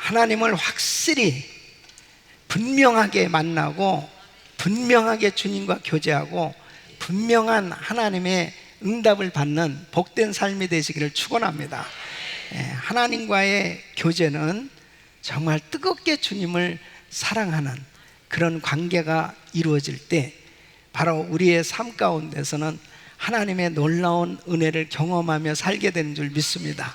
하나님을 확실히 분명하게 만나고 분명하게 주님과 교제하고 분명한 하나님의 응답을 받는 복된 삶이 되시기를 축원합니다. 하나님과의 교제는 정말 뜨겁게 주님을 사랑하는 그런 관계가 이루어질 때 바로 우리의 삶 가운데서는 하나님의 놀라운 은혜를 경험하며 살게 되는 줄 믿습니다.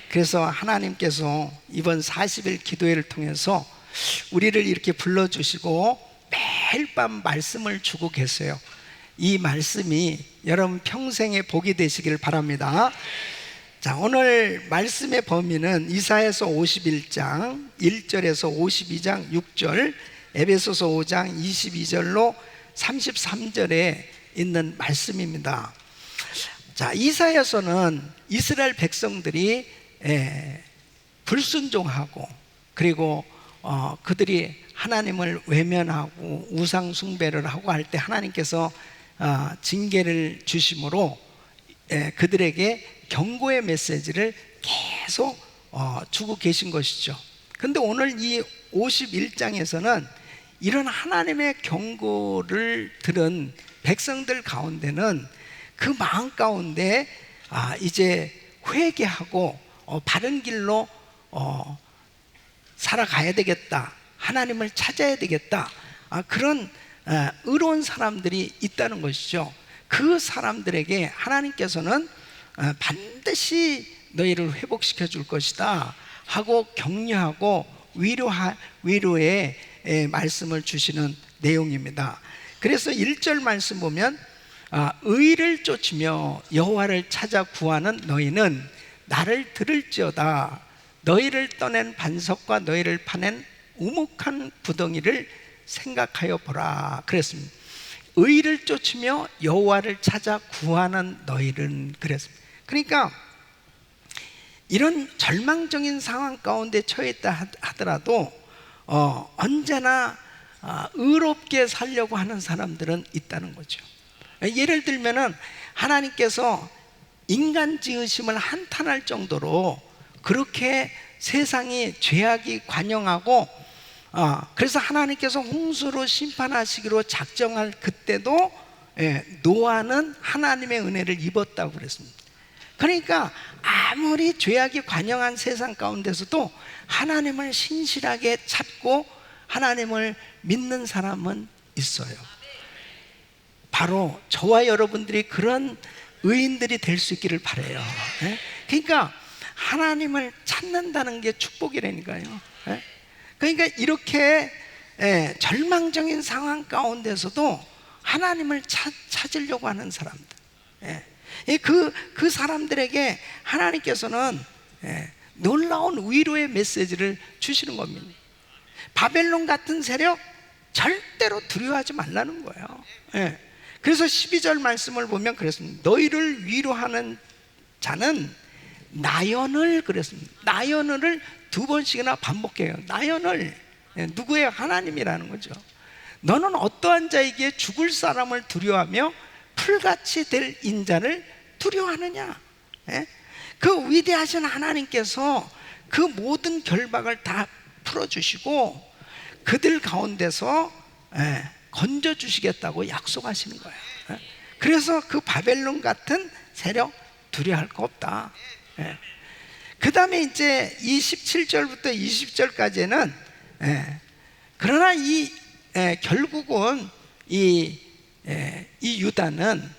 그래서 하나님께서 이번 40일 기도회를 통해서 우리를 이렇게 불러주시고 매일 밤 말씀을 주고 계세요. 이 말씀이 여러분 평생의 복이 되시길 바랍니다. 자, 오늘 말씀의 범위는 이사야서 51장 1절에서 52장 6절, 에베소서 5장 22절로 33절에 있는 말씀입니다. 자, 이사야서는 이스라엘 백성들이 불순종하고 그리고 그들이 하나님을 외면하고 우상 숭배를 하고 할 때 하나님께서 징계를 주심으로 그들에게 경고의 메시지를 계속 주고 계신 것이죠. 근데 오늘 이 51장에서는 이런 하나님의 경고를 들은 백성들 가운데는 그 마음 가운데 이제 회개하고 바른 길로 살아가야 되겠다, 하나님을 찾아야 되겠다, 그런 의로운 사람들이 있다는 것이죠. 그 사람들에게 하나님께서는 반드시 너희를 회복시켜 줄 것이다 하고 격려하고 위로의 말씀을 주시는 내용입니다. 그래서 1절 말씀 보면 의를 쫓으며 여호와를 찾아 구하는 너희는 나를 들을지어다. 너희를 떠낸 반석과 너희를 파낸 우묵한 구덩이를 생각하여 보라 그랬습니다. 의를 쫓으며 여호와를 찾아 구하는 너희는 그랬습니다. 그러니까 이런 절망적인 상황 가운데 처했다 하더라도 언제나 의롭게 살려고 하는 사람들은 있다는 거죠. 예를 들면은 하나님께서 인간 지으심을 한탄할 정도로 그렇게 세상이 죄악이 관영하고 그래서 하나님께서 홍수로 심판하시기로 작정할 그때도 노아는 하나님의 은혜를 입었다고 그랬습니다. 그러니까 아무리 죄악이 관영한 세상 가운데서도 하나님을 신실하게 찾고 하나님을 믿는 사람은 있어요. 바로 저와 여러분들이 그런 의인들이 될 수 있기를 바라요. 그러니까 하나님을 찾는다는 게 축복이라니까요. 그러니까 이렇게 절망적인 상황 가운데서도 하나님을 찾으려고 하는 사람들, 그 사람들에게 하나님께서는 놀라운 위로의 메시지를 주시는 겁니다. 바벨론 같은 세력 절대로 두려워하지 말라는 거예요. 그래서 12절 말씀을 보면 그랬습니다. 너희를 위로하는 자는 나연을 그랬습니다. 나연을 두 번씩이나 반복해요. 나연을 누구예요? 하나님이라는 거죠. 너는 어떠한 자에게 죽을 사람을 두려워하며 풀같이 될 인자를 두려워하느냐? 그 위대하신 하나님께서 그 모든 결박을 다 풀어주시고 그들 가운데서 건져주시겠다고 약속하시는 거예요. 그래서 그 바벨론 같은 세력 두려워할 거 없다. 그 다음에 이제 이 17절부터 20절까지는 그러나 결국은 이 유다는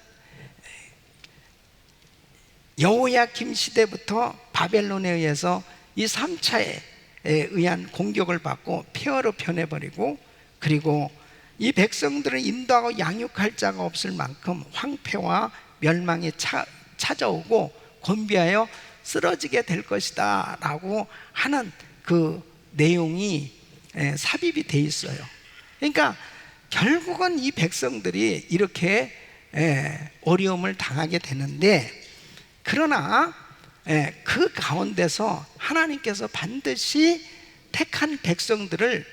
여호야김 시대부터 바벨론에 의해서 이 3차에 의한 공격을 받고 폐허로 변해버리고, 그리고 이 백성들을 인도하고 양육할 자가 없을 만큼 황폐와 멸망이 찾아오고 곤비하여 쓰러지게 될 것이다 라고 하는 그 내용이 삽입이 돼 있어요. 그러니까 결국은 이 백성들이 이렇게 어려움을 당하게 되는데, 그러나 그 가운데서 하나님께서 반드시 택한 백성들을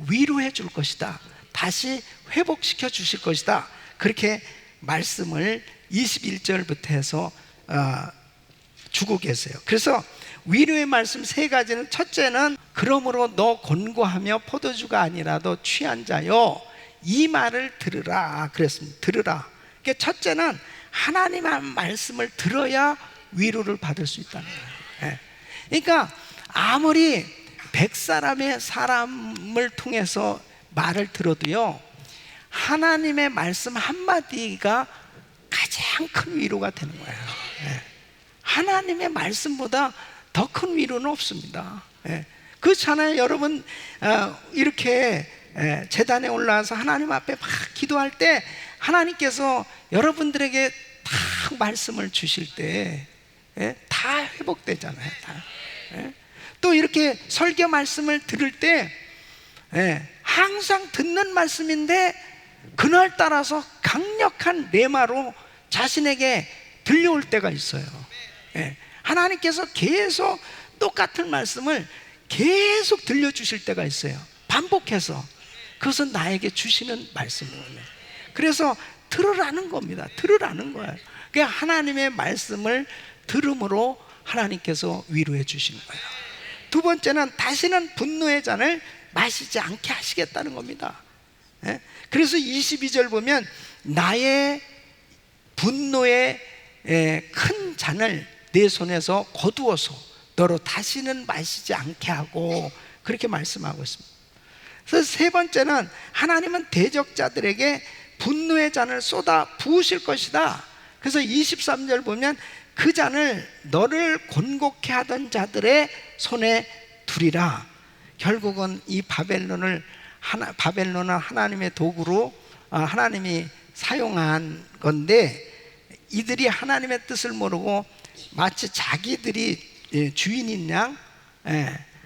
위로해 줄 것이다, 다시 회복시켜 주실 것이다, 그렇게 말씀을 21절부터 해서 주고 계세요. 그래서 위로의 말씀 세 가지는, 첫째는 그러므로 너 곤고하며 포도주가 아니라도 취한 자여 이 말을 들으라 그랬습니다. 들으라. 그러니까 첫째는 하나님의 말씀을 들어야 위로를 받을 수 있다는 거예요. 그러니까 아무리 100사람의 사람을 통해서 말을 들어도요, 하나님의 말씀 한마디가 가장 큰 위로가 되는 거예요. 하나님의 말씀보다 더 큰 위로는 없습니다. 그렇잖아요. 여러분 이렇게 제단에 올라와서 하나님 앞에 막 기도할 때 하나님께서 여러분들에게 다 말씀을 주실 때 다 회복되잖아요. 또 이렇게 설교 말씀을 들을 때 항상 듣는 말씀인데 그날 따라서 강력한 레마로 자신에게 들려올 때가 있어요. 하나님께서 계속 똑같은 말씀을 계속 들려주실 때가 있어요. 반복해서. 그것은 나에게 주시는 말씀이에요. 그래서 들으라는 겁니다. 들으라는 거예요. 그러니까 하나님의 말씀을 들음으로 하나님께서 위로해 주시는 거예요. 두 번째는 다시는 분노의 잔을 마시지 않게 하시겠다는 겁니다. 그래서 22절 보면 나의 분노의 큰 잔을 내 손에서 거두어서 너로 다시는 마시지 않게 하고 그렇게 말씀하고 있습니다. 그래서 세 번째는 하나님은 대적자들에게 분노의 잔을 쏟아 부으실 것이다. 그래서 23절 보면 그 잔을 너를 곤곡해 하던 자들의 손에 두리라. 결국은 이 바벨론은 하나님의 도구로 하나님이 사용한 건데, 이들이 하나님의 뜻을 모르고 마치 자기들이 주인인 양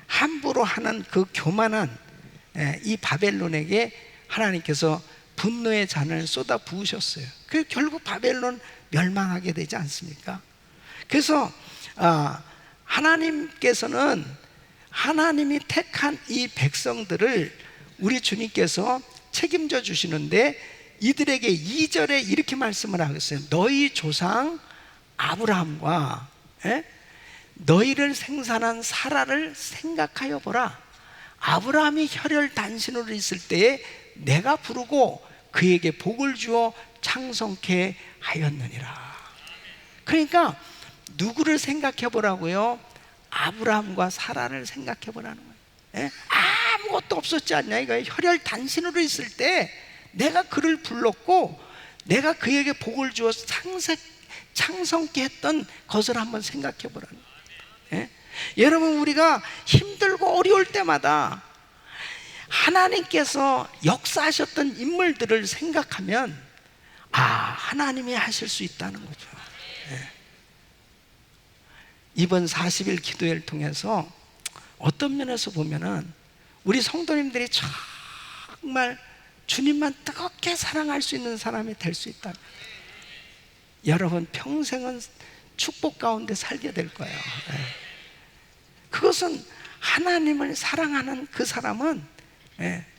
함부로 하는 그 교만한 이 바벨론에게 하나님께서 분노의 잔을 쏟아 부으셨어요. 그 결국 바벨론 멸망하게 되지 않습니까? 그래서 하나님께서는 하나님이 택한 이 백성들을 우리 주님께서 책임져 주시는데, 이들에게 2절에 이렇게 말씀을 하겠어요. 너희 조상 아브라함과 너희를 생산한 사라를 생각하여 보라. 아브라함이 혈혈 단신으로 있을 때에 내가 부르고 그에게 복을 주어 창성케 하였느니라. 그러니까 누구를 생각해 보라고요? 아브라함과 사라를 생각해 보라는 거예요. 아무것도 없었지 않냐 이거예요. 혈혈 단신으로 있을 때 내가 그를 불렀고 내가 그에게 복을 주어 창성케 했던 것을 한번 생각해 보라는 거예요. 여러분, 우리가 힘들고 어려울 때마다 하나님께서 역사하셨던 인물들을 생각하면 하나님이 하실 수 있다는 거죠. 이번 40일 기도회를 통해서 어떤 면에서 보면은 우리 성도님들이 정말 주님만 뜨겁게 사랑할 수 있는 사람이 될 수 있다. 여러분 평생은 축복 가운데 살게 될 거예요. 그것은 하나님을 사랑하는 그 사람은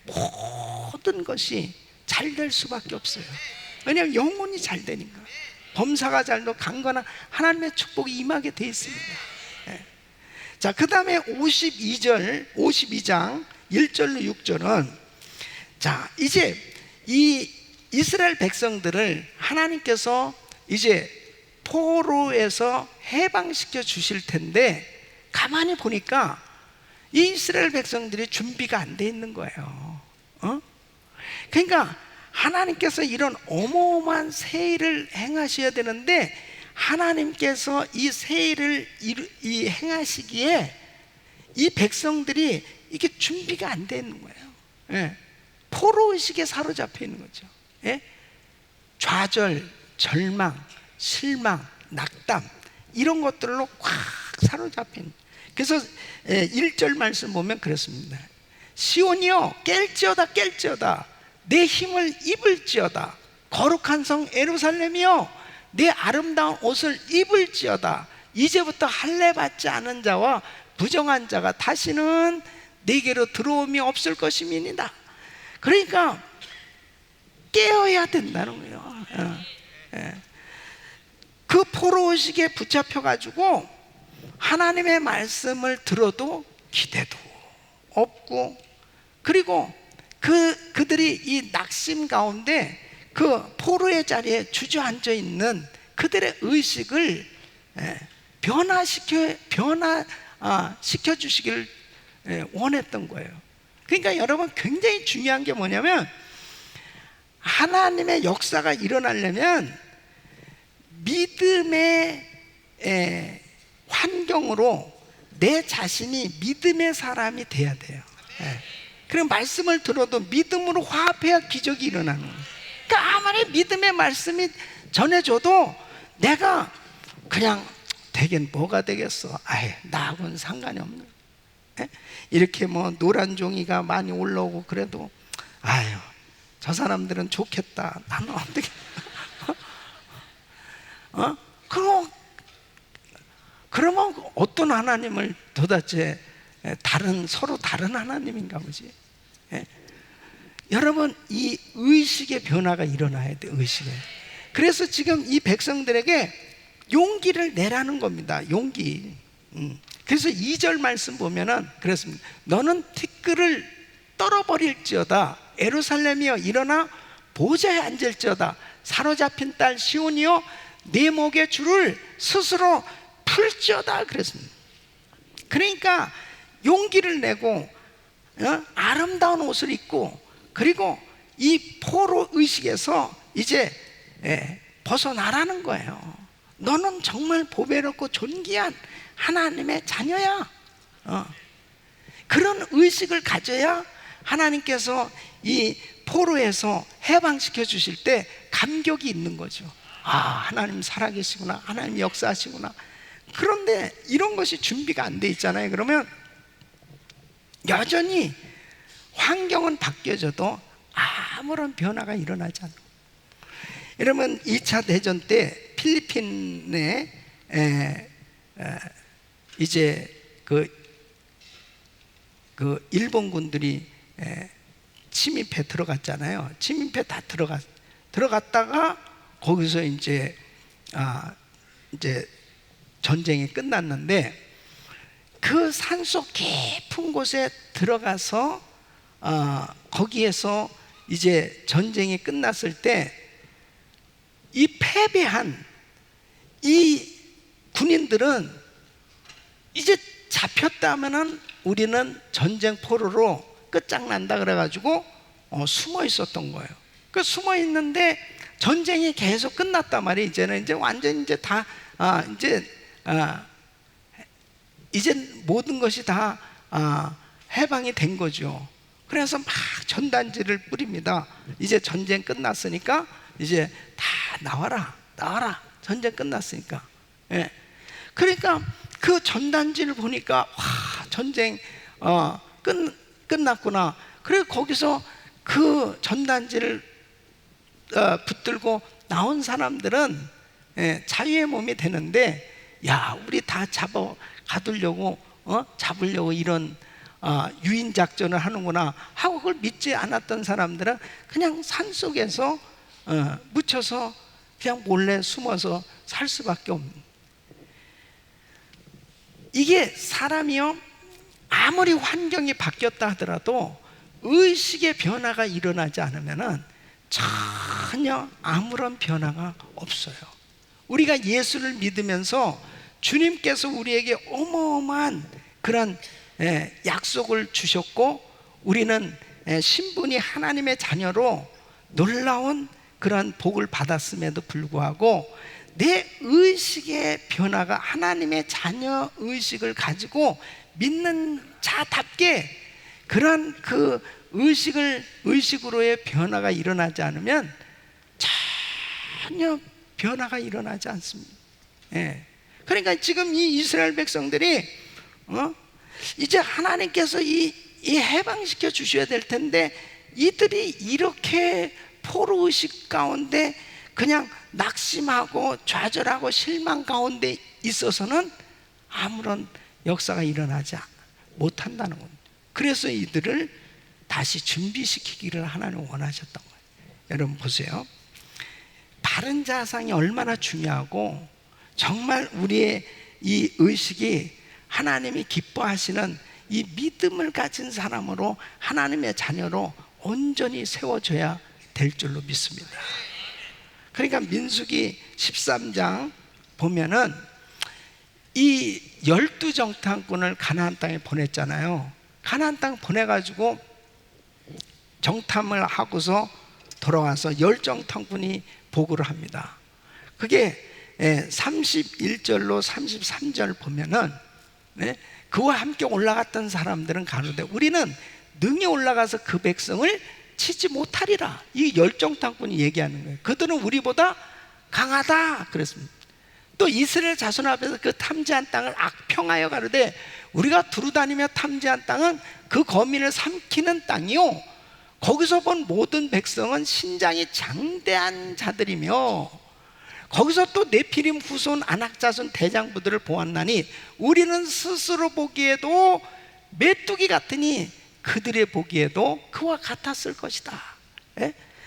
모든 것이 잘 될 수밖에 없어요. 왜냐하면 영혼이 잘 되니까. 범사가 잘도 강건한 하나님의 축복이 임하게 되어 있습니다. 자, 그 다음에 52장 1절로 6절은 자, 이제 이 이스라엘 백성들을 하나님께서 이제 포로에서 해방시켜 주실 텐데, 가만히 보니까 이 이스라엘 백성들이 준비가 안 돼 있는 거예요. 그러니까 하나님께서 이런 어마어마한 새 일을 행하셔야 되는데, 하나님께서 이 새 일을 행하시기에 이 백성들이 이게 준비가 안 돼 있는 거예요. 포로의식에 사로잡혀 있는 거죠. 좌절, 절망, 실망, 낙담 이런 것들로 꽉 사로잡힌. 그래서 1절 말씀 보면 그렇습니다. 시온이여 깰지어다 내 힘을 입을지어다. 거룩한 성 예루살렘이여 내 아름다운 옷을 입을지어다. 이제부터 할례 받지 않은 자와 부정한 자가 다시는 내게로 들어옴이 없을 것임이니라. 그러니까 깨어야 된다는 거예요. 그 포로의식에 붙잡혀 가지고 하나님의 말씀을 들어도 기대도 없고, 그리고 그들이 이 낙심 가운데 그 포로의 자리에 주저앉아 있는 그들의 의식을 변화시켜 주시기를 원했던 거예요. 그러니까 여러분, 굉장히 중요한 게 뭐냐면, 하나님의 역사가 일어나려면 믿음의 환경으로 내 자신이 믿음의 사람이 돼야 돼요. 그럼 말씀을 들어도 믿음으로 화합해야 기적이 일어나는 거예요. 그러니까 아무리 믿음의 말씀이 전해줘도 내가 그냥 되긴 뭐가 되겠어, 아예 나하고는 상관이 없는, 이렇게 뭐 노란 종이가 많이 올라오고 그래도 아유, 저 사람들은 좋겠다, 나는 어떻게 그러면 어떤 하나님을 도대체 서로 다른 하나님인가 보지. 여러분, 이 의식의 변화가 일어나야 돼, 의식에. 그래서 지금 이 백성들에게 용기를 내라는 겁니다. 용기. 그래서 2절 말씀 보면은 그렇습니다. 너는 티끌을 떨어버릴지어다. 예루살렘이여 일어나 보좌에 앉을지어다. 사로잡힌 딸 시온이여 네 목의 줄을 스스로 풀지어다 그랬습니다. 그러니까 용기를 내고 아름다운 옷을 입고, 그리고 이 포로 의식에서 이제 벗어나라는 거예요. 너는 정말 보배롭고 존귀한 하나님의 자녀야. 그런 의식을 가져야 하나님께서 이 포로에서 해방시켜 주실 때 감격이 있는 거죠. 아, 하나님 살아계시구나, 하나님 역사하시구나. 그런데 이런 것이 준비가 안 돼 있잖아요. 그러면 여전히 환경은 바뀌어져도 아무런 변화가 일어나지 않아요. 여러분, 2차 대전 때 필리핀에 이제 그 일본군들이 침입해 들어갔잖아요. 침입해 다 들어갔다가 거기서 이제 전쟁이 끝났는데, 그 산속 깊은 곳에 들어가서 거기에서 이제 전쟁이 끝났을 때 이 패배한 이 군인들은 이제 잡혔다 하면은 우리는 전쟁 포로로 끝장난다 그래가지고 숨어 있었던 거예요. 그 숨어 있는데 전쟁이 계속 끝났단 말이에요. 이제는 이제 완전 이제 다 이제 모든 것이 다 해방이 된 거죠. 그래서 막 전단지를 뿌립니다. 이제 전쟁 끝났으니까 이제 다 나와라, 전쟁 끝났으니까. 그러니까 그 전단지를 보니까 와, 전쟁 끝났구나. 그리고 거기서 그 전단지를 붙들고 나온 사람들은 자유의 몸이 되는데, 야, 우리 다 가두려고 잡으려고 이런 유인 작전을 하는구나 하고 그걸 믿지 않았던 사람들은 그냥 산속에서 묻혀서 그냥 몰래 숨어서 살 수밖에 없는. 이게 사람이요, 아무리 환경이 바뀌었다 하더라도 의식의 변화가 일어나지 않으면은 전혀 아무런 변화가 없어요. 우리가 예수를 믿으면서 주님께서 우리에게 어마어마한 그런 약속을 주셨고, 우리는 신분이 하나님의 자녀로 놀라운 그런 복을 받았음에도 불구하고 내 의식의 변화가 하나님의 자녀 의식을 가지고 믿는 자답게 그런 그 의식으로의 변화가 일어나지 않으면 전혀 변화가 일어나지 않습니다. 그러니까 지금 이 이스라엘 백성들이 이제 하나님께서 이 해방시켜 주셔야 될 텐데, 이들이 이렇게 포로의식 가운데 그냥 낙심하고 좌절하고 실망 가운데 있어서는 아무런 역사가 일어나지 못한다는 겁니다. 그래서 이들을 다시 준비시키기를 하나님 원하셨던 거예요. 여러분 보세요. 바른 자상이 얼마나 중요하고, 정말 우리의 이 의식이 하나님이 기뻐하시는 이 믿음을 가진 사람으로 하나님의 자녀로 온전히 세워져야 될 줄로 믿습니다. 그러니까 민수기 13장 보면은 이 12정탐꾼을 가나안 땅에 보냈잖아요. 가나안 땅 보내가지고 정탐을 하고서 돌아와서 10정탐꾼이 보고를 합니다. 그게 31절로 33절 보면은 그와 함께 올라갔던 사람들은 가로되 우리는 능히 올라가서 그 백성을 치지 못하리라. 이 10정탐꾼이 얘기하는 거예요. 그들은 우리보다 강하다 그랬습니다. 또 이스라엘 자손 앞에서 그 탐지한 땅을 악평하여 가로되 우리가 두루다니며 탐지한 땅은 그 거민을 삼키는 땅이요 거기서 본 모든 백성은 신장이 장대한 자들이며 거기서 또 네피림 후손 아낙자손 대장부들을 보았나니 우리는 스스로 보기에도 메뚜기 같으니 그들의 보기에도 그와 같았을 것이다.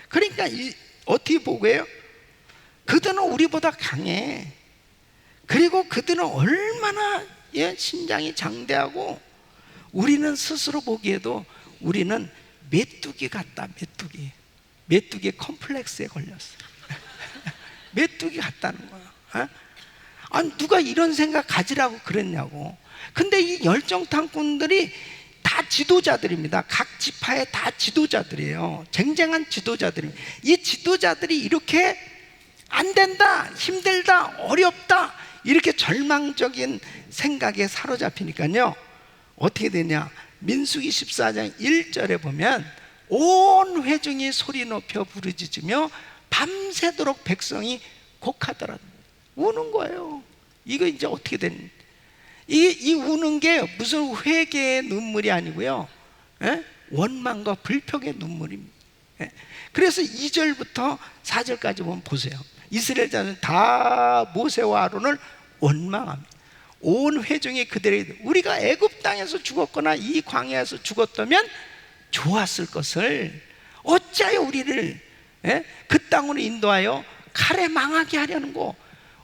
그러니까 어떻게 보고요? 그들은 우리보다 강해. 그리고 그들은 얼마나 신장이 장대하고 우리는 스스로 보기에도 우리는 메뚜기 같다. 메뚜기 컴플렉스에 걸렸어. 메뚜기 같다는 거야. 아니 누가 이런 생각 가지라고 그랬냐고. 근데 이 열정탐꾼들이 다 지도자들입니다. 각 지파의 다 지도자들이에요. 쟁쟁한 지도자들입니다. 이 지도자들이 이렇게 안 된다, 힘들다, 어렵다 이렇게 절망적인 생각에 사로잡히니까요 어떻게 되냐. 민수기 14장 1절에 보면 온 회중이 소리 높여 부르짖으며 밤새도록 백성이 곡하더라. 우는 거예요. 이거 이제 어떻게 된? 이 우는 게 무슨 회개의 눈물이 아니고요 원망과 불평의 눈물입니다. 그래서 2절부터 4절까지 보면 보세요. 이스라엘 자손 다 모세와 아론을 원망합니다. 온 회중이 그들에게 우리가 애굽 땅에서 죽었거나 이 광야에서 죽었다면 좋았을 것을 어찌하여 우리를 그 땅으로 인도하여 칼에 망하게 하려는 거.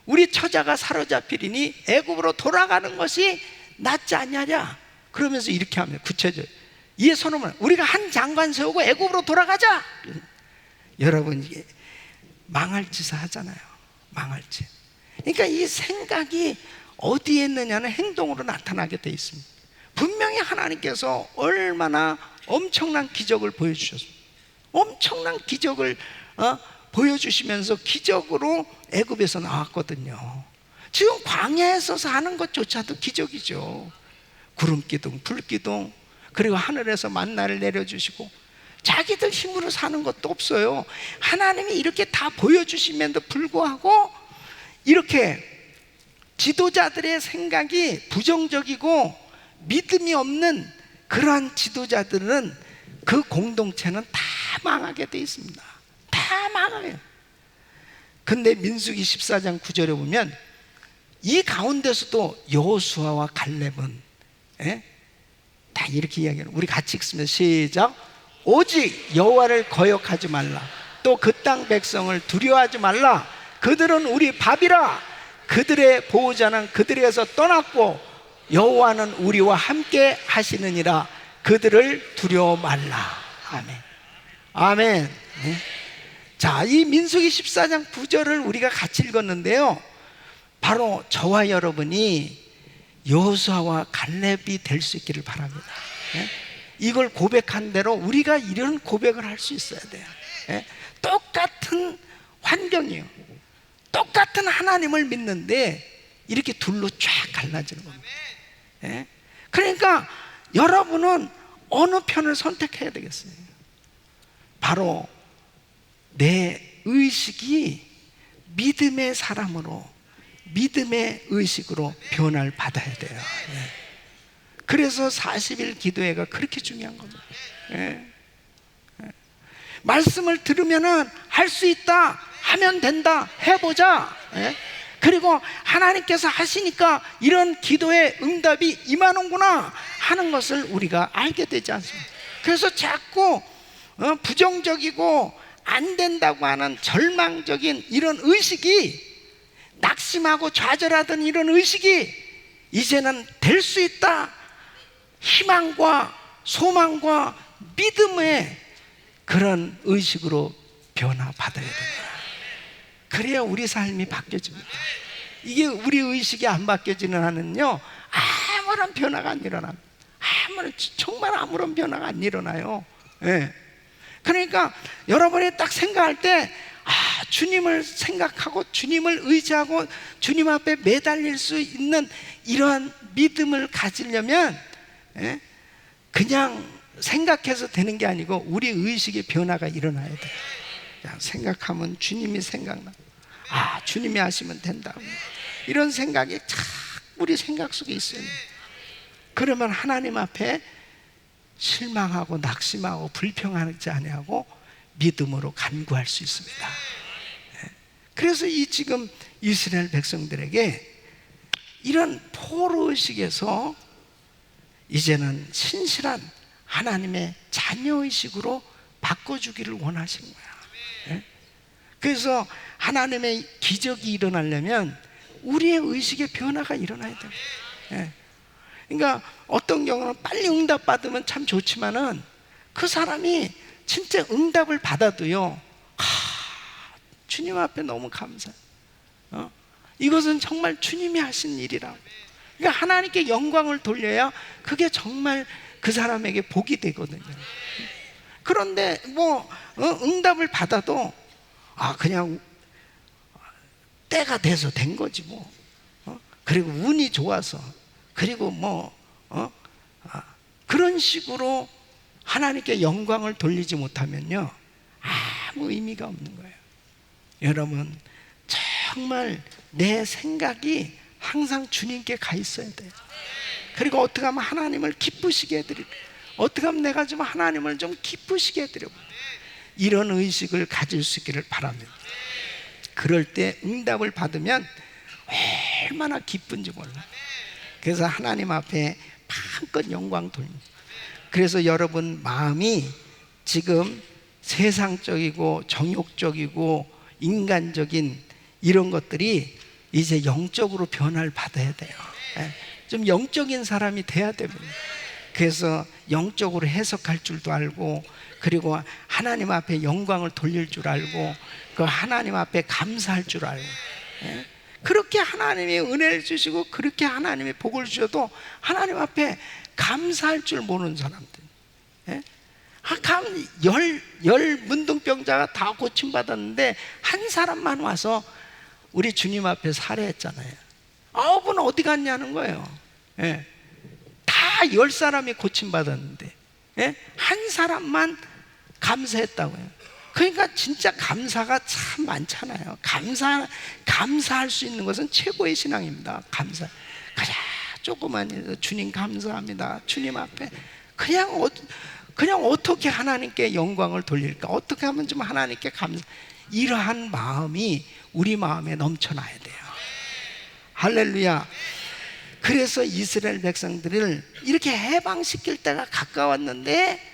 우리 처자가 사로잡히리니 애굽으로 돌아가는 것이 낫지 않냐냐. 그러면서 이렇게 하면 구체적 이에 선언을 우리가 한 장관 세우고 애굽으로 돌아가자. 여러분 이게 망할 짓을 하잖아요. 망할 짓. 그러니까 이 생각이 어디에 있느냐는 행동으로 나타나게 돼 있습니다. 분명히 하나님께서 얼마나 엄청난 기적을 보여주셨습니다. 엄청난 기적을 보여주시면서 기적으로 애굽에서 나왔거든요. 지금 광야에서 사는 것조차도 기적이죠. 구름기둥, 불기둥, 그리고 하늘에서 만나를 내려주시고 자기들 힘으로 사는 것도 없어요. 하나님이 이렇게 다 보여주심에도 불구하고 이렇게 지도자들의 생각이 부정적이고 믿음이 없는 그러한 지도자들은 그 공동체는 다 망하게 돼 있습니다. 다 망해요. 근데 민수기 14장 9절에 보면 이 가운데서도 여호수아와 갈렙은 다 이렇게 이야기해요. 우리 같이 읽습니다. 시작. 오직 여호와를 거역하지 말라. 또 그 땅 백성을 두려워하지 말라. 그들은 우리 밥이라. 그들의 보호자는 그들에게서 떠났고 여호와는 우리와 함께 하시느니라. 그들을 두려워 말라. 아멘. 아멘. 자, 이 민수기 14장 9절을 우리가 같이 읽었는데요 바로 저와 여러분이 여호수아와 갈렙이 될 수 있기를 바랍니다. 이걸 고백한 대로 우리가 이런 고백을 할 수 있어야 돼요. 똑같은 환경이에요. 똑같은 하나님을 믿는데 이렇게 둘로 쫙 갈라지는 겁니다. 그러니까 여러분은 어느 편을 선택해야 되겠어요? 바로 내 의식이 믿음의 사람으로, 믿음의 의식으로 변화를 받아야 돼요. 그래서 40일 기도회가 그렇게 중요한 겁니다. 말씀을 들으면은 할 수 있다, 하면 된다, 해보자. 그리고 하나님께서 하시니까 이런 기도의 응답이 임하는구나 하는 것을 우리가 알게 되지 않습니까? 그래서 자꾸 부정적이고 안 된다고 하는 절망적인 이런 의식이, 낙심하고 좌절하던 이런 의식이 이제는 될 수 있다, 희망과 소망과 믿음의 그런 의식으로 변화받아야 됩니다. 그래야 우리 삶이 바뀌어집니다. 이게 우리 의식이 안 바뀌어지는 한은요, 아무런 변화가 안 일어납니다. 정말 아무런 변화가 안 일어나요. 예. 그러니까 여러분이 딱 생각할 때, 주님을 생각하고 주님을 의지하고 주님 앞에 매달릴 수 있는 이러한 믿음을 가지려면, 예? 그냥 생각해서 되는 게 아니고 우리 의식의 변화가 일어나야 돼요. 그냥 생각하면 주님이 생각나. 주님이 하시면 된다. 이런 생각이 자꾸 우리 생각 속에 있어요. 그러면 하나님 앞에 실망하고 낙심하고 불평하지 아니하고 믿음으로 간구할 수 있습니다. 그래서 이 지금 이스라엘 백성들에게 이런 포로의식에서 이제는 신실한 하나님의 자녀의식으로 바꿔주기를 원하신 거야. 그래서 하나님의 기적이 일어나려면 우리의 의식의 변화가 일어나야 돼요. 그러니까 어떤 경우는 빨리 응답받으면 참 좋지만은 그 사람이 진짜 응답을 받아도요, 주님 앞에 너무 감사해요. 이것은 정말 주님이 하신 일이라고. 그러니까 하나님께 영광을 돌려야 그게 정말 그 사람에게 복이 되거든요. 그런데 응답을 받아도 그냥 때가 돼서 된 거지 뭐. 그리고 운이 좋아서, 그리고 그런 식으로 하나님께 영광을 돌리지 못하면요, 아무 의미가 없는 거예요. 여러분, 정말 내 생각이 항상 주님께 가 있어야 돼요. 그리고 어떻게 하면 하나님을 기쁘시게 해드리고, 어떻게 하면 내가 좀 하나님을 좀 기쁘시게 해드리고, 이런 의식을 가질 수 있기를 바랍니다. 그럴 때 응답을 받으면 얼마나 기쁜지 몰라. 그래서 하나님 앞에 마음껏 영광 돌립니다. 그래서 여러분 마음이 지금 세상적이고 정욕적이고 인간적인 이런 것들이 이제 영적으로 변화를 받아야 돼요. 좀 영적인 사람이 돼야 됩니다. 그래서 영적으로 해석할 줄도 알고, 그리고 하나님 앞에 영광을 돌릴 줄 알고, 그 하나님 앞에 감사할 줄 알고, 그렇게 하나님이 은혜를 주시고 그렇게 하나님이 복을 주셔도 하나님 앞에 감사할 줄 모르는 사람들, 열 문둥병자가 다 고침받았는데 한 사람만 와서 우리 주님 앞에 살해했잖아요. 9은 어디 갔냐는 거예요. 다 10사람이 고침받았는데 한 사람만 감사했다고요. 그러니까 진짜 감사가 참 많잖아요. 감사할 수 있는 것은 최고의 신앙입니다. 감사. 그냥 조그만 주님 감사합니다. 주님 앞에 그냥 어떻게 하나님께 영광을 돌릴까? 어떻게 하면 좀 하나님께 감사? 이러한 마음이 우리 마음에 넘쳐나야 돼요. 할렐루야. 그래서 이스라엘 백성들을 이렇게 해방시킬 때가 가까웠는데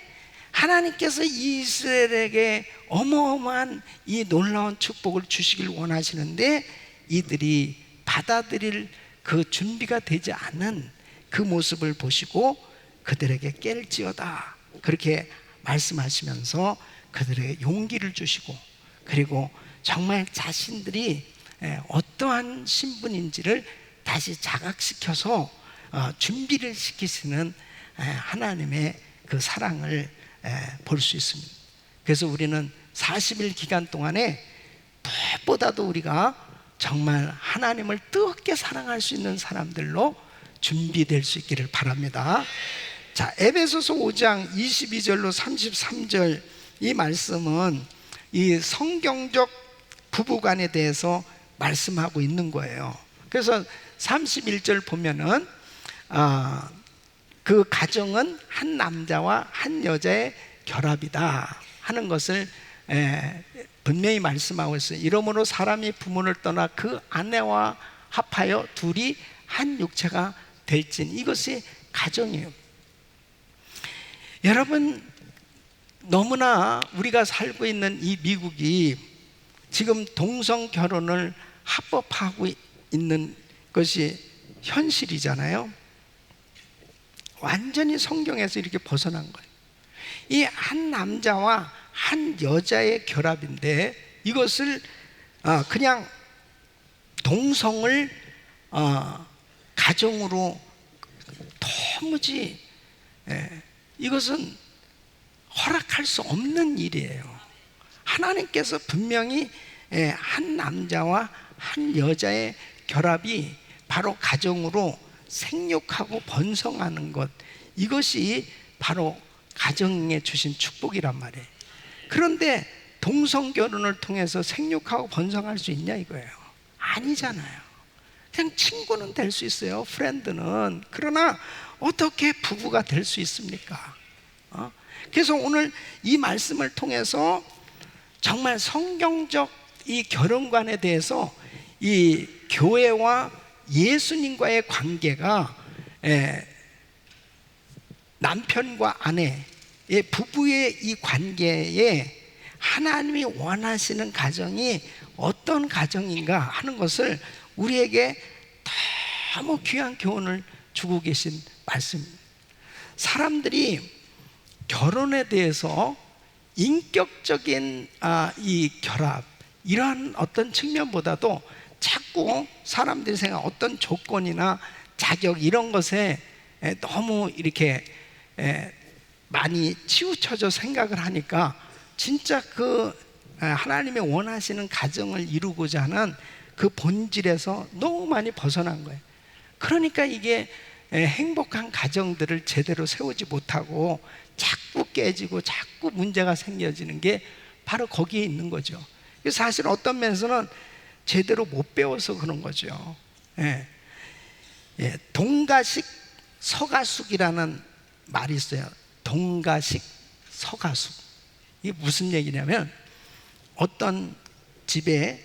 하나님께서 이스라엘에게 어마어마한 이 놀라운 축복을 주시길 원하시는데 이들이 받아들일 그 준비가 되지 않은 그 모습을 보시고 그들에게 깰지어다 그렇게 말씀하시면서 그들에게 용기를 주시고, 그리고 정말 자신들이 어떠한 신분인지를 다시 자각시켜서 준비를 시키시는 하나님의 그 사랑을 볼 수 있습니다. 그래서 우리는 40일 기간 동안에 무엇보다도 우리가 정말 하나님을 뜨겁게 사랑할 수 있는 사람들로 준비될 수 있기를 바랍니다. 자, 에베소서 5장 22절로 33절 이 말씀은 이 성경적 부부간에 대해서 말씀하고 있는 거예요. 그래서 31절 보면은 그 가정은 한 남자와 한 여자의 결합이다 하는 것을 분명히 말씀하고 있어요. 이러므로 사람이 부모를 떠나 그 아내와 합하여 둘이 한 육체가 될진, 이것이 가정이에요. 여러분, 너무나 우리가 살고 있는 이 미국이 지금 동성 결혼을 합법화하고 있는 것이 현실이잖아요. 완전히 성경에서 이렇게 벗어난 거예요. 이 한 남자와 한 여자의 결합인데 이것을 그냥 동성을 가정으로 도무지 이것은 허락할 수 없는 일이에요. 하나님께서 분명히 한 남자와 한 여자의 결합이 바로 가정으로 생육하고 번성하는 것, 이것이 바로 가정에 주신 축복이란 말이에요. 그런데 동성 결혼을 통해서 생육하고 번성할 수 있냐 이거예요. 아니잖아요. 그냥 친구는 될 수 있어요, 프렌드는. 그러나 어떻게 부부가 될 수 있습니까? 그래서 오늘 이 말씀을 통해서 정말 성경적 이 결혼관에 대해서 이 교회와 예수님과의 관계가 남편과 아내의 부부의 이 관계에 하나님이 원하시는 가정이 어떤 가정인가 하는 것을 우리에게 너무 귀한 교훈을 주고 계신 말씀입니다. 사람들이 결혼에 대해서 인격적인 이 결합, 이러한 어떤 측면보다도 자꾸 사람들이 생각 어떤 조건이나 자격 이런 것에 너무 이렇게 많이 치우쳐져 생각을 하니까 진짜 그 하나님이 원하시는 가정을 이루고자 하는 그 본질에서 너무 많이 벗어난 거예요. 그러니까 이게 행복한 가정들을 제대로 세우지 못하고 자꾸 깨지고 자꾸 문제가 생겨지는 게 바로 거기에 있는 거죠. 사실 어떤 면에서는 제대로 못 배워서 그런 거죠. 동가식 서가숙이라는 말이 있어요. 동가식 서가숙. 이게 무슨 얘기냐면 어떤 집에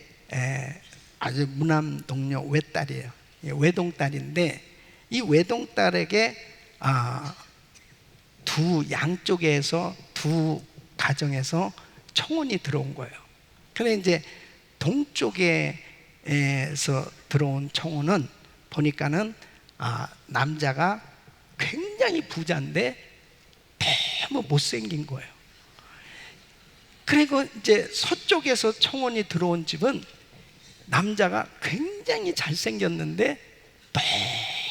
아주 무남 동료 외딸이에요. 외동딸인데 이 외동딸에게 두 양쪽에서 두 가정에서 청혼이 들어온 거예요. 근데 이제 동쪽에서 들어온 청혼은 보니까는 남자가 굉장히 부자인데 너무 못생긴 거예요. 그리고 이제 서쪽에서 청혼이 들어온 집은 남자가 굉장히 잘생겼는데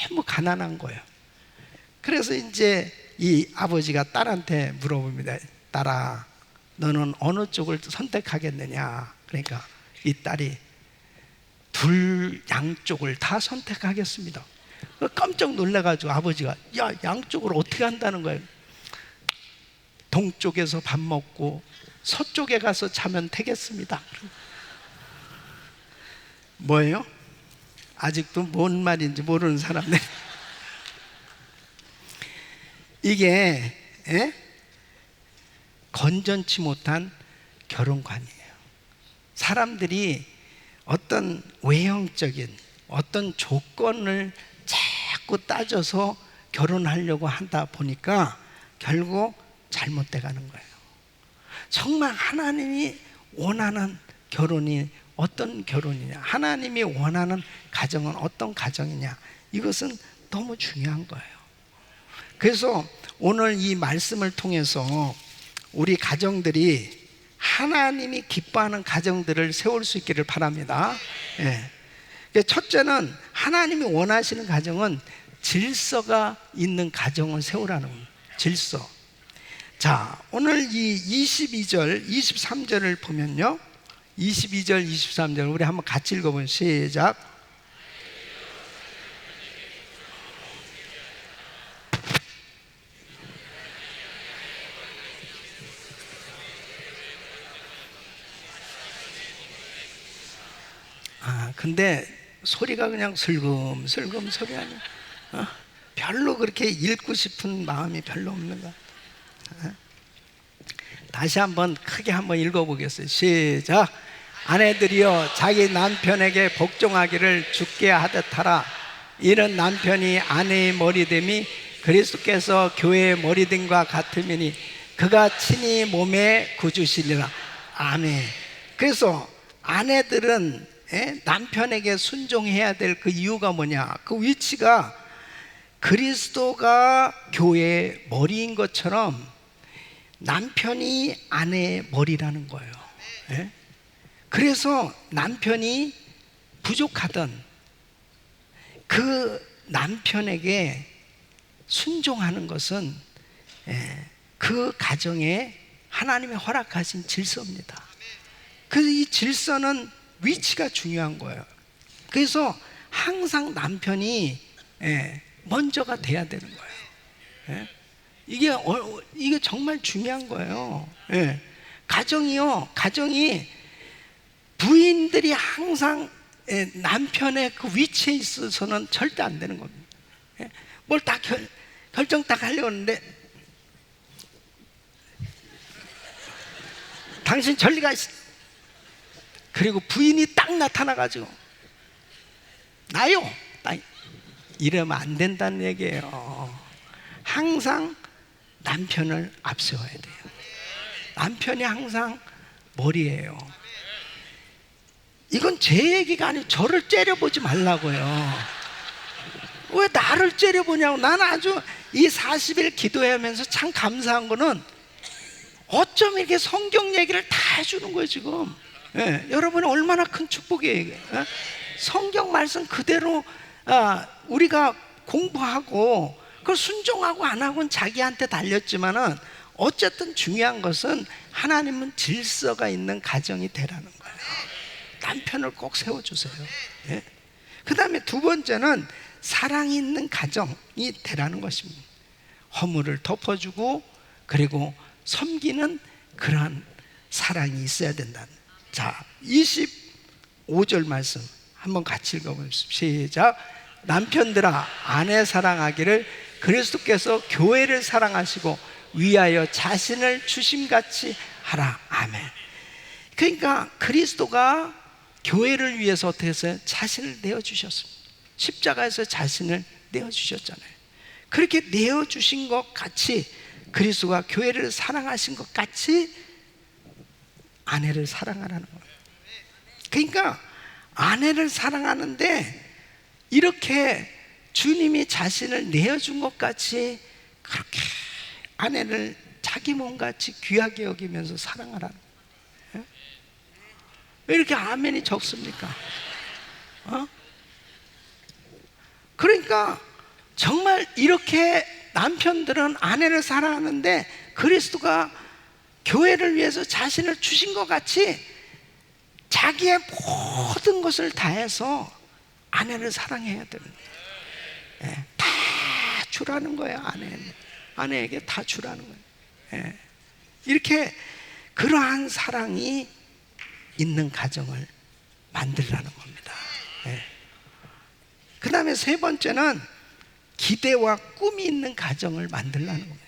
너무 가난한 거예요. 그래서 이제 이 아버지가 딸한테 물어봅니다. 딸아, 너는 어느 쪽을 선택하겠느냐? 그러니까 이 딸이 둘 양쪽을 다 선택하겠습니다. 깜짝 놀라가지고 아버지가 야, 양쪽을 어떻게 한다는 거예요? 동쪽에서 밥 먹고 서쪽에 가서 자면 되겠습니다. 뭐예요? 아직도 뭔 말인지 모르는 사람들. 이게 건전치 못한 결혼관이에요. 사람들이 어떤 외형적인 어떤 조건을 자꾸 따져서 결혼하려고 하다 보니까 결국 잘못돼 가는 거예요. 정말 하나님이 원하는 결혼이 어떤 결혼이냐, 하나님이 원하는 가정은 어떤 가정이냐, 이것은 너무 중요한 거예요. 그래서 오늘 이 말씀을 통해서 우리 가정들이 하나님이 기뻐하는 가정들을 세울 수 있기를 바랍니다. 첫째는 하나님이 원하시는 가정은 질서가 있는 가정을 세우라는 거예요. 질서. 자, 오늘 이 22절, 23절을 보면요, 22절, 23절 우리 한번 같이 읽어보면 시작. 근데 소리가 그냥 슬금슬금 소리 아니야. 별로 그렇게 읽고 싶은 마음이 별로 없는 거야. 다시 한번 크게 한번 읽어보겠어요. 시작. 아내들이여 자기 남편에게 복종하기를 주께 하듯하라. 이는 남편이 아내의 머리됨이 그리스도께서 교회의 머리됨과 같음이니 그가 친히 몸에 구주시리라. 아멘. 그래서 아내들은 남편에게 순종해야 될 그 이유가 뭐냐? 그 위치가 그리스도가 교회의 머리인 것처럼 남편이 아내의 머리라는 거예요. 예? 그래서 남편이 부족하던 그 남편에게 순종하는 것은 그 가정에 하나님의 허락하신 질서입니다. 그래서 이 질서는 위치가 중요한 거예요. 그래서 항상 남편이 먼저가 돼야 되는 거예요. 이게 정말 중요한 거예요. 가정이 부인들이 항상 남편의 그 위치에 있어서는 절대 안 되는 겁니다. 뭘 딱 결정 딱 하려고 하는데, 당신 저리 가 있어. 그리고 부인이 딱 나타나가지고 나요, 이러면 안 된다는 얘기예요. 항상 남편을 앞세워야 돼요. 남편이 항상 머리예요. 이건 제 얘기가 아니고 저를 째려보지 말라고요. 왜 나를 째려보냐고. 나는 아주 이 40일 기도하면서 참 감사한 거는 어쩜 이렇게 성경 얘기를 다 해주는 거예요 지금. 여러분이 얼마나 큰 축복이에요. 성경 말씀 그대로 우리가 공부하고 그걸 순종하고 안 하고는 자기한테 달렸지만은 어쨌든 중요한 것은 하나님은 질서가 있는 가정이 되라는 거예요. 남편을 꼭 세워주세요. 그 다음에 두 번째는 사랑이 있는 가정이 되라는 것입니다. 허물을 덮어주고 그리고 섬기는 그러한 사랑이 있어야 된다. 자, 25절 말씀 한번 같이 읽어보십시오. 시작. 남편들아 아내 사랑하기를 그리스도께서 교회를 사랑하시고 위하여 자신을 주심같이 하라. 아멘. 그러니까 그리스도가 교회를 위해서 어떻게 했어요? 자신을 내어주셨습니다. 십자가에서 자신을 내어주셨잖아요. 그렇게 내어주신 것 같이 그리스도가 교회를 사랑하신 것 같이 아내를 사랑하라는 거예요. 그러니까 아내를 사랑하는데 이렇게 주님이 자신을 내어준 것 같이 그렇게 아내를 자기 몸같이 귀하게 여기면서 사랑하라는 거예요. 왜 이렇게 아멘이 적습니까? 그러니까 정말 이렇게 남편들은 아내를 사랑하는데 그리스도가 교회를 위해서 자신을 주신 것 같이 자기의 모든 것을 다해서 아내를 사랑해야 됩니다. 다 주라는 거예요. 아내에게 다 주라는 거예요. 이렇게 그러한 사랑이 있는 가정을 만들라는 겁니다. 그 다음에 세 번째는 기대와 꿈이 있는 가정을 만들라는 겁니다.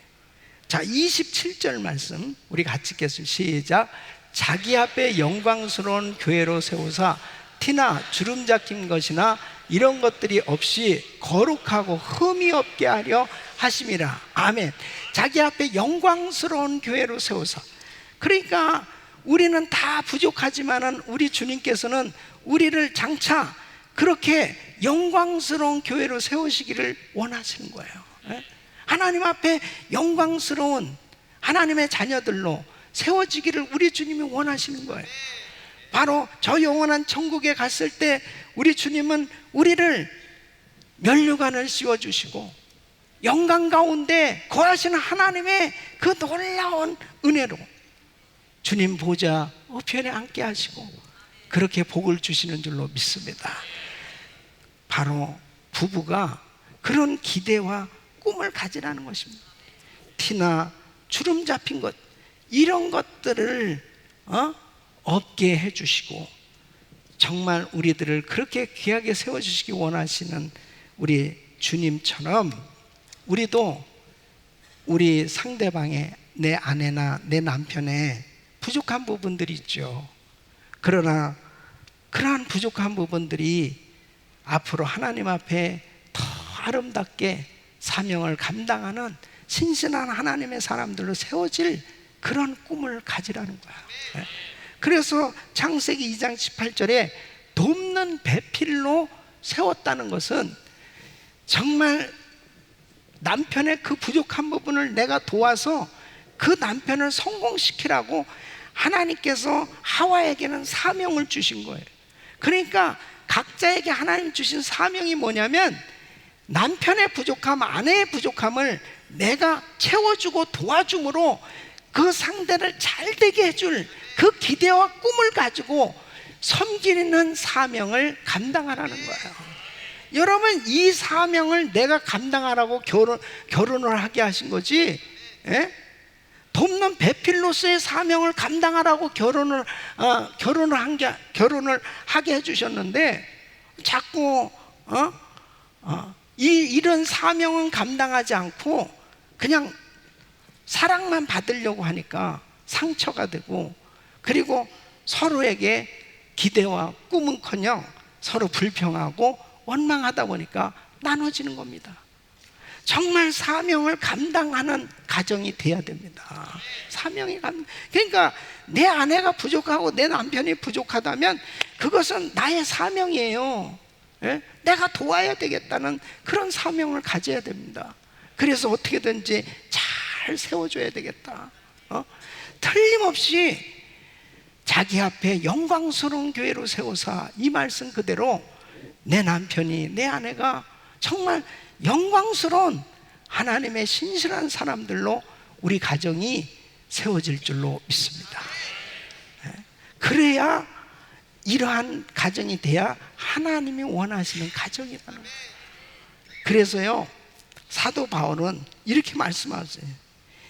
자, 27절 말씀 우리 같이 읽겠습니다. 시작. 자기 앞에 영광스러운 교회로 세우사 티나 주름 잡힌 것이나 이런 것들이 없이 거룩하고 흠이 없게 하려 하심이라. 아멘. 자기 앞에 영광스러운 교회로 세우사. 그러니까 우리는 다 부족하지만은 우리 주님께서는 우리를 장차 그렇게 영광스러운 교회로 세우시기를 원하시는 거예요. 하나님 앞에 영광스러운 하나님의 자녀들로 세워지기를 우리 주님이 원하시는 거예요. 바로 저 영원한 천국에 갔을 때 우리 주님은 우리를 면류관을 씌워주시고 영광 가운데 거하시는 하나님의 그 놀라운 은혜로 주님 보좌 우편에 앉게 하시고 그렇게 복을 주시는 줄로 믿습니다. 바로 부부가 그런 기대와 꿈을 가지라는 것입니다. 티나 주름 잡힌 것 이런 것들을 없게 해주시고 정말 우리들을 그렇게 귀하게 세워주시기 원하시는 우리 주님처럼 우리도 우리 상대방의 내 아내나 내 남편의 부족한 부분들이 있죠. 그러나 그러한 부족한 부분들이 앞으로 하나님 앞에 더 아름답게 사명을 감당하는 신실한 하나님의 사람들로 세워질 그런 꿈을 가지라는 거야. 그래서 창세기 2장 18절에 돕는 배필로 세웠다는 것은 정말 남편의 그 부족한 부분을 내가 도와서 그 남편을 성공시키라고 하나님께서 하와에게는 사명을 주신 거예요. 그러니까 각자에게 하나님 주신 사명이 뭐냐면 남편의 부족함, 아내의 부족함을 내가 채워주고 도와줌으로 그 상대를 잘 되게 해줄 그 기대와 꿈을 가지고 섬기는 사명을 감당하라는 거예요. 여러분, 이 사명을 내가 감당하라고 결혼을 하게 하신 거지, 예? 돕는 베필로스의 사명을 감당하라고 결혼을 하게 해주셨는데 자꾸 이런 사명은 감당하지 않고 그냥 사랑만 받으려고 하니까 상처가 되고, 그리고 서로에게 기대와 꿈은커녕 서로 불평하고 원망하다 보니까 나눠지는 겁니다. 정말 사명을 감당하는 가정이 돼야 됩니다. 그러니까 내 아내가 부족하고 내 남편이 부족하다면 그것은 나의 사명이에요. 예? 내가 도와야 되겠다는 그런 사명을 가져야 됩니다. 그래서 어떻게든지 잘 세워줘야 되겠다. 틀림없이 자기 앞에 영광스러운 교회로 세워서 이 말씀 그대로 내 남편이, 내 아내가 정말 영광스러운 하나님의 신실한 사람들로 우리 가정이 세워질 줄로 믿습니다. 그래야 이러한 가정이 돼야 하나님이 원하시는 가정이라는 거예요. 그래서요, 사도 바울은 이렇게 말씀하세요.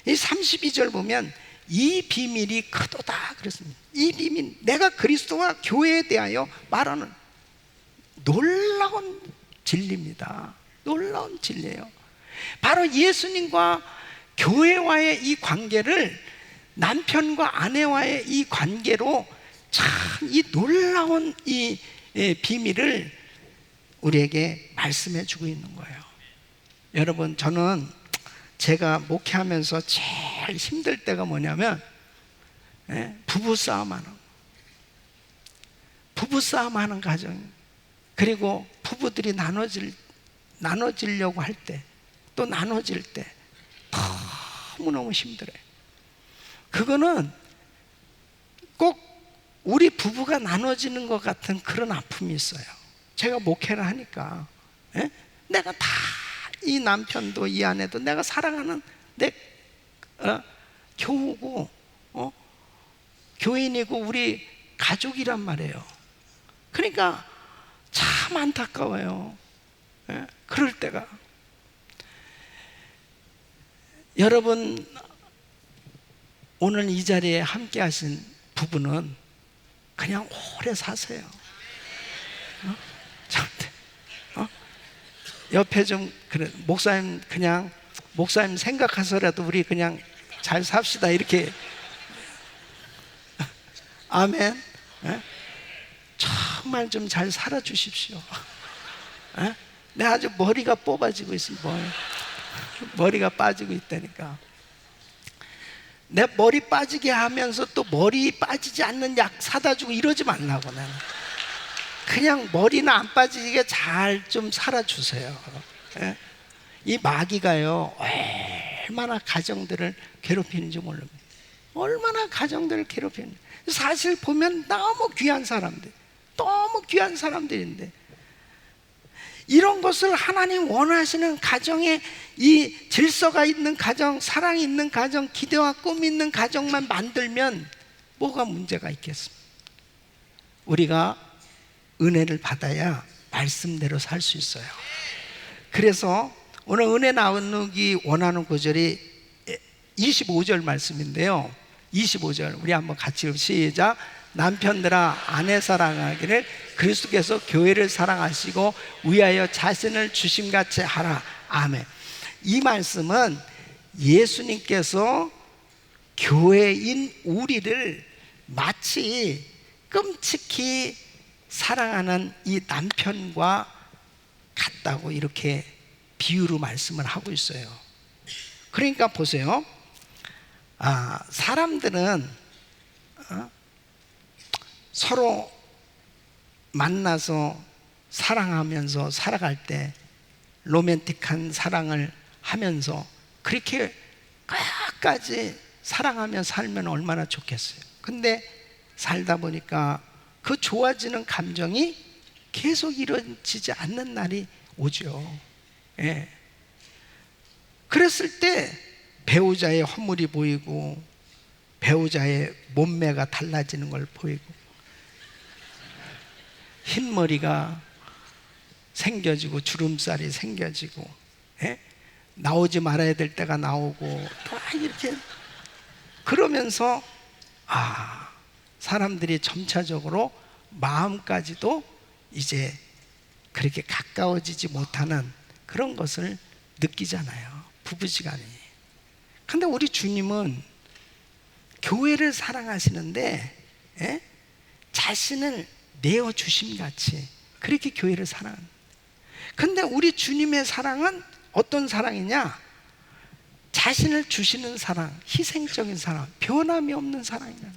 이 32절 보면 이 비밀이 크도다 그랬습니다. 이 비밀, 내가 그리스도와 교회에 대하여 말하는 놀라운 진리입니다. 놀라운 진리예요. 바로 예수님과 교회와의 이 관계를 남편과 아내와의 이 관계로 참 이 놀라운 이 비밀을 우리에게 말씀해 주고 있는 거예요. 여러분, 저는 제가 목회하면서 제일 힘들 때가 뭐냐면 부부싸움 하는 가정, 그리고 부부들이 나눠지려고 할 때, 또 나눠질 때 너무너무 힘들어요. 그거는 꼭 우리 부부가 나눠지는 것 같은 그런 아픔이 있어요. 제가 목회를 하니까 내가 다 이 남편도 이 아내도 내가 사랑하는 내 교우고 교인이고 우리 가족이란 말이에요. 그러니까 참 안타까워요. 그럴 때가. 여러분, 오늘 이 자리에 함께 하신 부부는 그냥 오래 사세요. 옆에 좀 그래, 목사님 생각해서라도 우리 그냥 잘 삽시다, 이렇게. 아멘. 정말 좀 잘 살아 주십시오. 내 아주 머리가 뽑아지고 있습니다. 머리가 빠지고 있다니까. 내 머리 빠지게 하면서 또 머리 빠지지 않는 약 사다 주고 이러지 말라고. 나는 그냥 머리는 안 빠지게 잘 좀 살아주세요. 이 마귀가요, 얼마나 가정들을 괴롭히는지 모릅니다. 얼마나 가정들을 괴롭히는지. 사실 보면 너무 귀한 사람들인데 이런 것을 하나님 원하시는 가정에 이 질서가 있는 가정, 사랑이 있는 가정, 기대와 꿈이 있는 가정만 만들면 뭐가 문제가 있겠습니까? 우리가 은혜를 받아야 말씀대로 살 수 있어요. 그래서 오늘 은혜 나누기 원하는 구절이 25절 말씀인데요, 25절 우리 한번 같이 시작. 남편들아, 아내 사랑하기를 그리스도께서 교회를 사랑하시고 위하여 자신을 주심같이 하라. 아멘. 이 말씀은 예수님께서 교회인 우리를 마치 끔찍히 사랑하는 이 남편과 같다고 이렇게 비유로 말씀을 하고 있어요. 그러니까 보세요. 사람들은 서로 만나서 사랑하면서 살아갈 때 로맨틱한 사랑을 하면서 그렇게 끝까지 사랑하며 살면 얼마나 좋겠어요. 근데 살다 보니까 그 좋아지는 감정이 계속 이루어지지 않는 날이 오죠. 예. 그랬을 때 배우자의 허물이 보이고 배우자의 몸매가 달라지는 걸 보이고 흰머리가 생겨지고 주름살이 생겨지고, 예? 나오지 말아야 될 때가 나오고 또 이렇게 그러면서 사람들이 점차적으로 마음까지도 이제 그렇게 가까워지지 못하는 그런 것을 느끼잖아요, 부부지간이. 근데 우리 주님은 교회를 사랑하시는데, 예? 자신을 내어주심같이 그렇게 교회를 사랑합니다. 근데 우리 주님의 사랑은 어떤 사랑이냐? 자신을 주시는 사랑, 희생적인 사랑, 변함이 없는 사랑이다.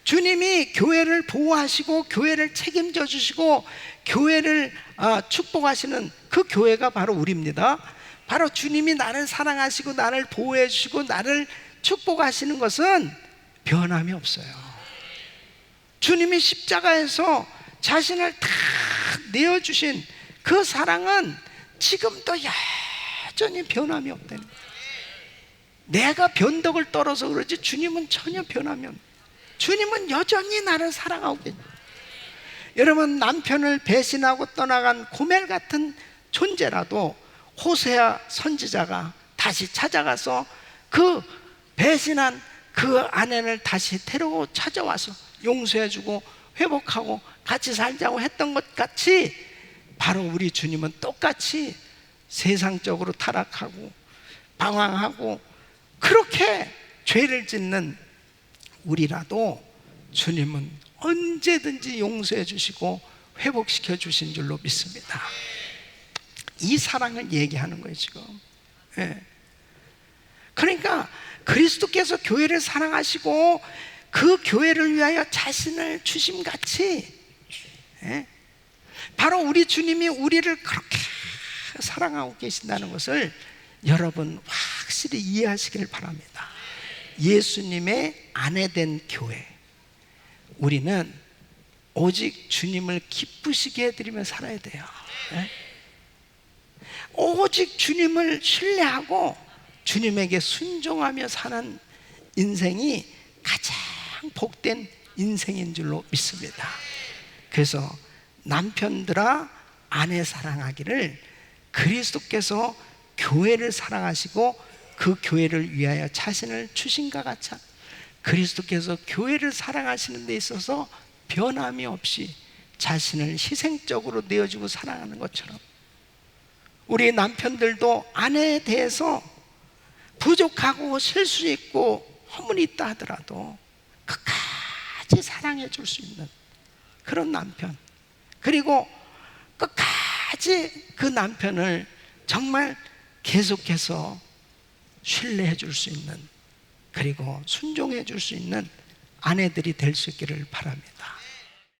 주님이 교회를 보호하시고 교회를 책임져 주시고 교회를 축복하시는 그 교회가 바로 우리입니다. 바로 주님이 나를 사랑하시고 나를 보호해 주시고 나를 축복하시는 것은 변함이 없어요. 주님이 십자가에서 자신을 다 내어주신 그 사랑은 지금도 여전히 변함이 없다는 거예요. 내가 변덕을 떨어서 그러지 주님은 전혀 변함이 없는, 주님은 여전히 나를 사랑하고 계십니다. 여러분, 남편을 배신하고 떠나간 고멜 같은 존재라도 호세아 선지자가 다시 찾아가서 그 배신한 그 아내를 다시 데리고 찾아와서 용서해주고 회복하고 같이 살자고 했던 것 같이, 바로 우리 주님은 똑같이 세상적으로 타락하고 방황하고 그렇게 죄를 짓는 우리라도 주님은 언제든지 용서해 주시고 회복시켜 주신 줄로 믿습니다. 이 사랑을 얘기하는 거예요 지금. 예. 그러니까 그리스도께서 교회를 사랑하시고 그 교회를 위하여 자신을 주심같이, 예? 바로 우리 주님이 우리를 그렇게 사랑하고 계신다는 것을 여러분 확실히 이해하시길 바랍니다. 예수님의 아내된 교회, 우리는 오직 주님을 기쁘시게 해드리며 살아야 돼요. 예? 오직 주님을 신뢰하고 주님에게 순종하며 사는 인생이 가장 복된 인생인 줄로 믿습니다. 그래서 남편들아 아내 사랑하기를 그리스도께서 교회를 사랑하시고 그 교회를 위하여 자신을 주신과 같이 그리스도께서 교회를 사랑하시는 데 있어서 변함이 없이 자신을 희생적으로 내어주고 사랑하는 것처럼 우리 남편들도 아내에 대해서 부족하고 실수 있고 허물이 있다 하더라도 끝까지 사랑해 줄 수 있는 그런 남편, 그리고 끝까지 그 남편을 정말 계속해서 신뢰해 줄 수 있는, 그리고 순종해 줄 수 있는 아내들이 될 수 있기를 바랍니다.